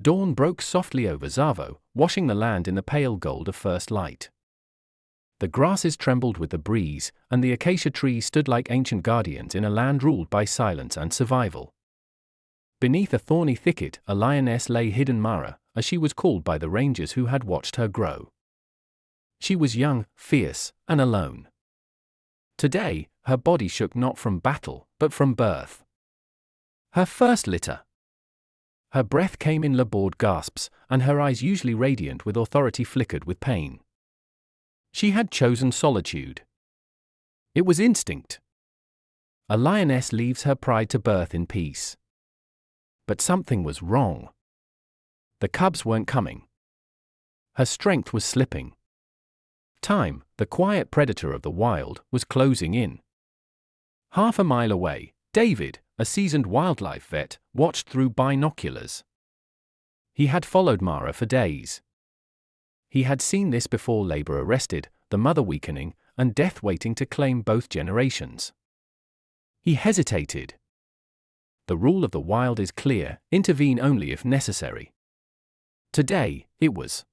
Dawn broke softly over Zavo, washing the land in the pale gold of first light. The grasses trembled with the breeze, and the acacia trees stood like ancient guardians in a land ruled by silence and survival. Beneath a thorny thicket, a lioness lay hidden, Mara, as she was called by the rangers who had watched her grow. She was young, fierce, and alone. Today, her body shook not from battle, but from birth. Her first litter. Her breath came in labored gasps, and her eyes, usually radiant with authority, flickered with pain. She had chosen solitude. It was instinct. A lioness leaves her pride to birth in peace. But something was wrong. The cubs weren't coming. Her strength was slipping. Time, the quiet predator of the wild, was closing in. Half a mile away, David, a seasoned wildlife vet, watched through binoculars. He had followed Mara for days. He had seen this before: labor arrested, the mother weakening, and death waiting to claim both generations. He hesitated. The rule of the wild is clear: intervene only if necessary. Today, it was.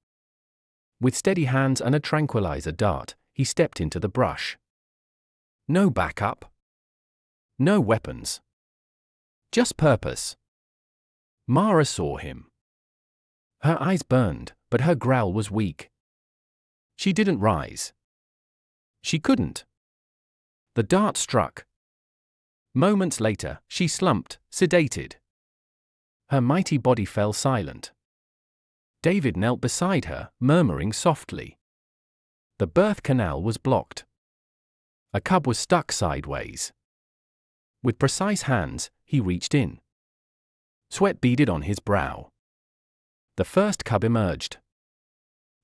With steady hands and a tranquilizer dart, he stepped into the brush. No backup. No weapons. Just purpose. Mara saw him. Her eyes burned, but her growl was weak. She didn't rise. She couldn't. The dart struck. Moments later, she slumped, sedated. Her mighty body fell silent. David knelt beside her, murmuring softly. The birth canal was blocked. A cub was stuck sideways. With precise hands, he reached in. Sweat beaded on his brow. The first cub emerged.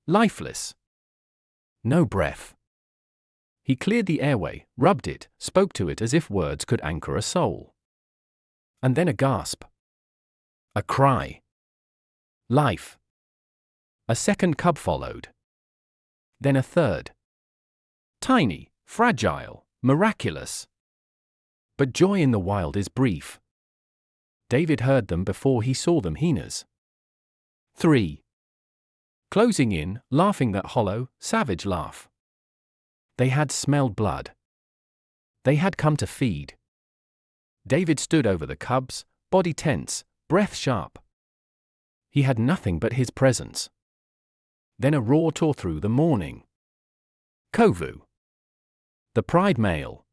Lifeless. No breath. He cleared the airway, rubbed it, spoke to it as if words could anchor a soul. And then a gasp. A cry. Life. A second cub followed. Then a third. Tiny, fragile, miraculous. But joy in the wild is brief. David heard them before he saw them: hyenas. 3. Closing in, laughing that hollow, savage laugh. They had smelled blood. They had come to feed. David stood over the cubs, body tense, breath sharp. He had nothing but his presence. Then a roar tore through the morning. Kovu. The pride male.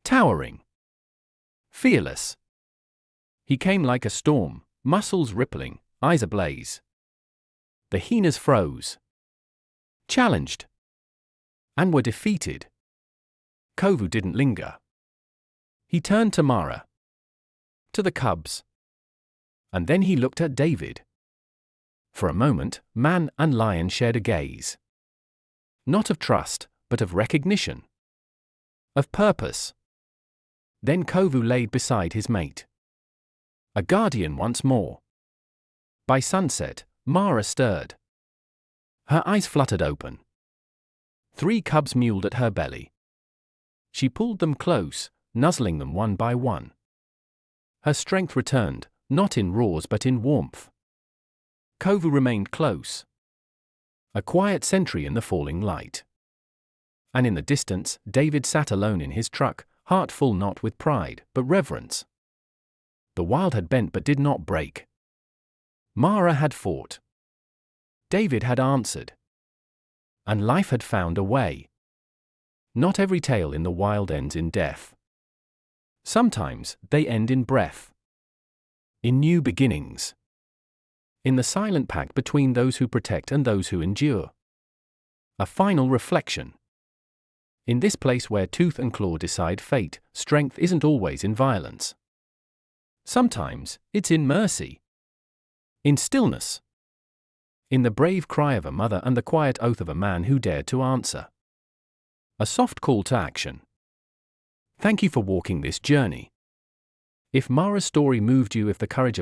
Towering. Fearless. He came like a storm, muscles rippling, eyes ablaze. The hyenas froze. Challenged. And were defeated. Kovu didn't linger. He turned to Mara. To the cubs. And then he looked at David. For a moment, man and lion shared a gaze. Not of trust, but of recognition. Of purpose. Then Kovu laid beside his mate. A guardian once more. By sunset, Mara stirred. Her eyes fluttered open. 3 cubs mewed at her belly. She pulled them close, nuzzling them one by one. Her strength returned, not in roars but in warmth. Kovu remained close. A quiet sentry in the falling light. And in the distance, David sat alone in his truck, heart full not with pride, but reverence. The wild had bent but did not break. Mara had fought. David had answered. And life had found a way. Not every tale in the wild ends in death. Sometimes they end in breath. In new beginnings. In the silent pact between those who protect and those who endure. A final reflection. In this place where tooth and claw decide fate, strength isn't always in violence. Sometimes, it's in mercy. In stillness. In the brave cry of a mother and the quiet oath of a man who dared to answer. A soft call to action. Thank you for walking this journey. If Mara's story moved you, if the courage of a